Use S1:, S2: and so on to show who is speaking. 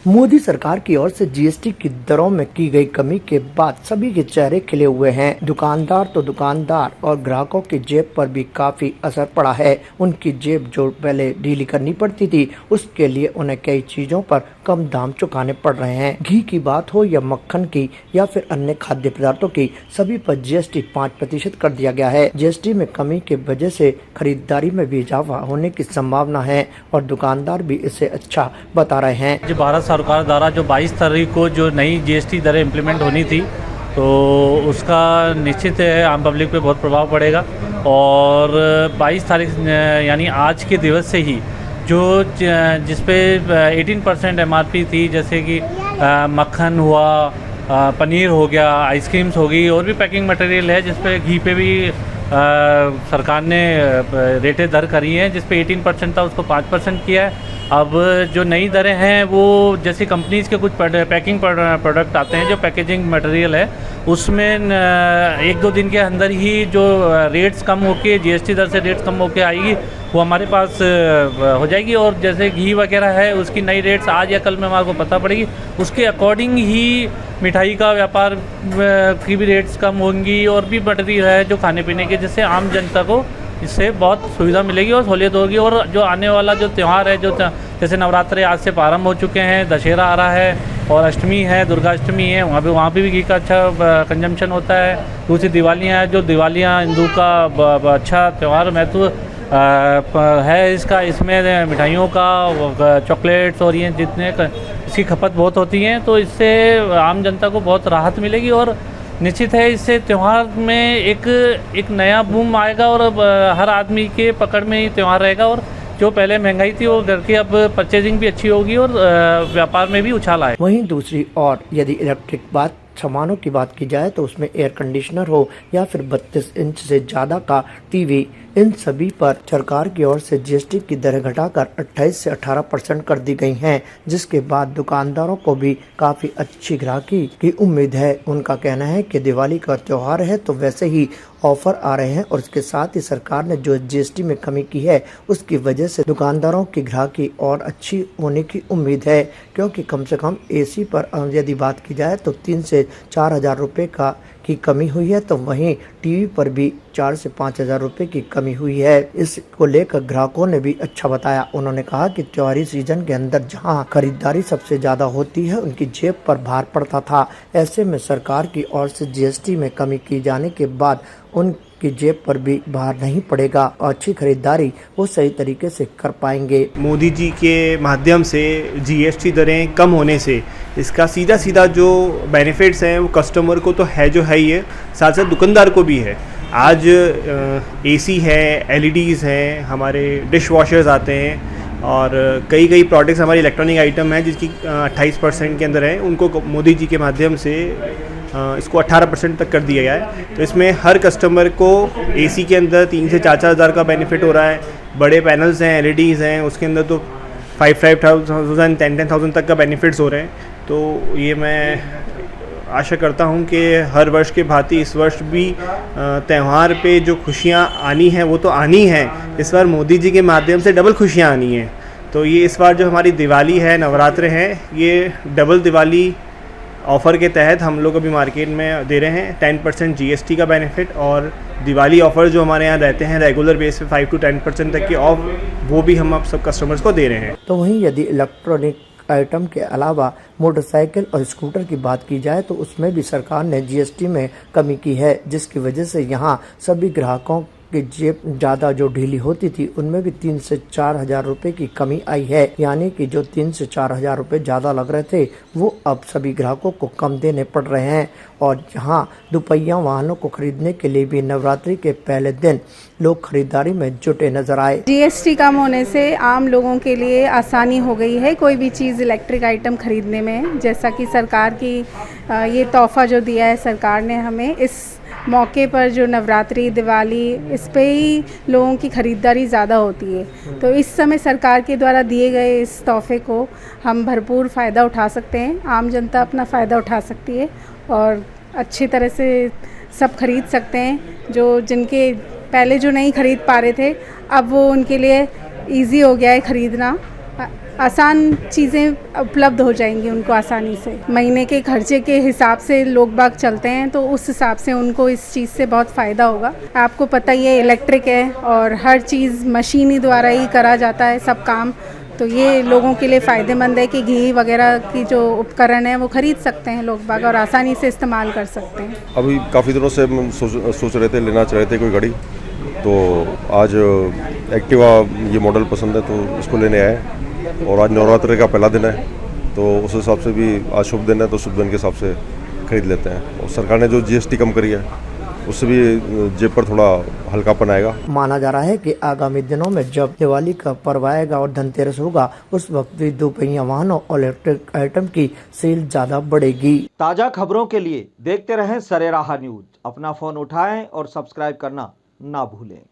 S1: मोदी सरकार की ओर से जीएसटी की दरों में की गई कमी के बाद सभी के चेहरे खिले हुए हैं। दुकानदार और ग्राहकों की जेब पर भी काफी असर पड़ा है। उनकी जेब जो पहले ढीली करनी पड़ती थी, उसके लिए उन्हें कई चीजों पर कम दाम चुकाने पड़ रहे हैं। घी की बात हो या मक्खन की या फिर अन्य खाद्य पदार्थों की, सभी पर जीएसटी 5% कर दिया गया है। जीएसटी में कमी के वजह से खरीदारी में भी इजाफा होने की संभावना है और दुकानदार भी इसे अच्छा बता रहे हैं।
S2: जो भारत सरकार द्वारा जो 22 तारीख को जो नई जीएसटी दरें इम्प्लीमेंट होनी थी, तो उसका निश्चित है आम पब्लिक पे बहुत प्रभाव पड़ेगा। और 22 तारीख यानी आज के दिवस से ही जो जिस पे 18% एमआरपी थी, जैसे कि मक्खन हुआ, पनीर हो गया, आइसक्रीम्स हो गई, और भी पैकिंग मटेरियल है जिस पे घी पे भी सरकार ने रेटें दर करी हैं, जिस पे 18% था उसको 5% किया है। अब जो नई दरें हैं वो जैसे कंपनीज़ के कुछ पैकिंग प्रोडक्ट आते हैं, जो पैकेजिंग मटेरियल है उसमें 1-2 दिन के अंदर ही जो रेट्स कम होके जीएसटी दर से रेट्स कम होके आएगी, वो हमारे पास हो जाएगी। और जैसे घी वगैरह है उसकी नई रेट्स आज या कल में हमारे को पता पड़ेगी, उसके अकॉर्डिंग ही मिठाई का व्यापार की भी रेट्स कम होंगी, और भी मटेरियल है जो खाने पीने के, जिससे आम जनता को इससे बहुत सुविधा मिलेगी और सहूलियत होगी। और जो आने वाला जो त्यौहार है, जो जैसे नवरात्रे आज से प्रारंभ हो चुके हैं, दशहरा आ रहा है और अष्टमी है, दुर्गा अष्टमी है, वहाँ पे भी घी का अच्छा कंजम्पशन होता है। दूसरी दिवालियाँ हैं, जो दिवालियाँ हिंदू का अच्छा त्यौहार महत्व है इसका। इसमें मिठाइयों का, चॉकलेट्स और ये जितने इसकी खपत बहुत होती हैं, तो इससे आम जनता को बहुत राहत मिलेगी। और निश्चित है इससे त्यौहार में एक नया बूम आएगा और हर आदमी के पकड़ में ही त्यौहार रहेगा। और जो पहले महंगाई थी वो घर की अब परचेजिंग भी अच्छी होगी और व्यापार में भी उछाल आए।
S1: वहीं दूसरी ओर यदि इलेक्ट्रिक सामानों की बात की जाए तो उसमें एयर कंडीशनर हो या फिर 32 इंच से ज़्यादा का टीवी, इन सभी पर सरकार की ओर से जीएसटी की दरें घटाकर 28 से 18% कर दी गई हैं, जिसके बाद दुकानदारों को भी काफ़ी अच्छी ग्राहकी की उम्मीद है। उनका कहना है कि दिवाली का त्यौहार है तो वैसे ही ऑफर आ रहे हैं और इसके साथ ही सरकार ने जो जीएसटी में कमी की है उसकी वजह से दुकानदारों की ग्राहकी और अच्छी होने की उम्मीद है, क्योंकि कम से कम एसी पर यदि बात की जाए तो 3 से 4 हज़ार रुपये की कमी हुई है, तो वहीं टीवी पर भी 4 से 5 हज़ार रुपये की कमी हुई है। इसको लेकर ग्राहकों ने भी अच्छा बताया। उन्होंने कहा कि त्योहारी सीजन के अंदर जहां खरीदारी सबसे ज़्यादा होती है उनकी जेब पर भार पड़ता था, ऐसे में सरकार की ओर से जीएसटी में कमी की जाने के बाद उनकी जेब पर भी भार नहीं पड़ेगा और अच्छी खरीदारी वो सही तरीके से कर पाएंगे।
S3: मोदी जी के माध्यम से जीएसटी दरें कम होने से इसका सीधा जो बेनिफिट्स हैं वो कस्टमर को तो है जो है ही है, साथ साथ दुकानदार को भी है। आज एसी है, एलईडीज़ हैं, हमारे डिश वॉशर्स आते हैं और कई प्रोडक्ट्स हमारी इलेक्ट्रॉनिक आइटम हैं जिसकी 28% के अंदर है, उनको मोदी जी के माध्यम से इसको 18% तक कर दिया गया है। तो इसमें हर कस्टमर को एसी के अंदर 3 से 4 हज़ार का बेनिफिट हो रहा है। बड़े पैनल्स हैं, एलईडीज़ हैं, उसके अंदर तो 5,000 10,000 तक का बेनिफिट्स हो रहे हैं। तो ये मैं आशा करता हूँ कि हर वर्ष के भांति इस वर्ष भी त्यौहार पे जो खुशियाँ आनी हैं वो तो आनी हैं, इस बार मोदी जी के माध्यम से डबल खुशियाँ आनी हैं। तो ये इस बार जो हमारी दिवाली है, नवरात्रे हैं, ये डबल दिवाली ऑफ़र के तहत हम लोग अभी मार्केट में दे रहे हैं 10% जीएसटी का बेनिफिट, और दिवाली ऑफ़र जो हमारे यहाँ रहते हैं रेगुलर बेस पे 5 to 10% तक की ऑफ, वो भी हम अब सब कस्टमर्स को दे रहे हैं।
S1: तो वहीं यदि इलेक्ट्रॉनिक आइटम के अलावा मोटरसाइकिल और स्कूटर की बात की जाए तो उसमें भी सरकार ने जीएसटी में कमी की है, जिसकी वजह से यहाँ सभी ग्राहकों की जेब ज़्यादा जो ढीली होती थी उनमें भी 3 से 4 हज़ार रुपये की कमी आई है। यानी कि जो 3 से 4 हज़ार रुपये ज़्यादा लग रहे थे वो अब सभी ग्राहकों को कम देने पड़ रहे हैं। और जहां दुपहिया वाहनों को खरीदने के लिए भी नवरात्रि के पहले दिन लोग खरीदारी में जुटे नजर आए।
S4: जीएसटी कम होने से आम लोगों के लिए आसानी हो गई है कोई भी चीज़ इलेक्ट्रिक आइटम खरीदने में, जैसा कि सरकार की ये तोहफा जो दिया है सरकार ने हमें इस मौके पर, जो नवरात्रि, दिवाली, इस पे ही लोगों की ख़रीदारी ज़्यादा होती है। तो इस समय सरकार के द्वारा दिए गए इस तोहफे को हम भरपूर फ़ायदा उठा सकते हैं, आम जनता अपना फ़ायदा उठा सकती है और अच्छी तरह से सब खरीद सकते हैं। जो जिनके पहले जो नहीं खरीद पा रहे थे, अब वो उनके लिए इजी हो गया है ख़रीदना। आसान चीज़ें उपलब्ध हो जाएंगी उनको आसानी से। महीने के खर्चे के हिसाब से लोग बाग चलते हैं तो उस हिसाब से उनको इस चीज़ से बहुत फ़ायदा होगा। आपको पता ही है इलेक्ट्रिक है और हर चीज़ मशीनी द्वारा ही करा जाता है सब काम, तो ये लोगों के लिए फ़ायदेमंद है कि घी वगैरह की जो उपकरण है वो ख़रीद सकते हैं लोग बाग और आसानी से इस्तेमाल कर सकते हैं।
S5: अभी काफ़ी दिनों से हम सोच रहे थे, लेना चाह रहे थे कोई गाड़ी, तो आज एक्टिवा ये मॉडल पसंद है तो इसको लेने आए। और आज नवरात्रि का पहला दिन है तो उस हिसाब से भी आज शुभ दिन है तो शुभ दिन के हिसाब से खरीद लेते हैं। और सरकार ने जो GST कम करी है उससे भी जेब पर थोड़ा हल्कापन आएगा।
S1: माना जा रहा है कि आगामी दिनों में जब दिवाली का पर्व आएगा और धनतेरस होगा, उस वक्त भी दोपहिया वाहनों और इलेक्ट्रिक आइटम की सेल ज्यादा बढ़ेगी।
S6: ताज़ा खबरों के लिए देखते रहें सरेराह न्यूज। अपना फोन उठाएं और सब्सक्राइब करना ना भूलें।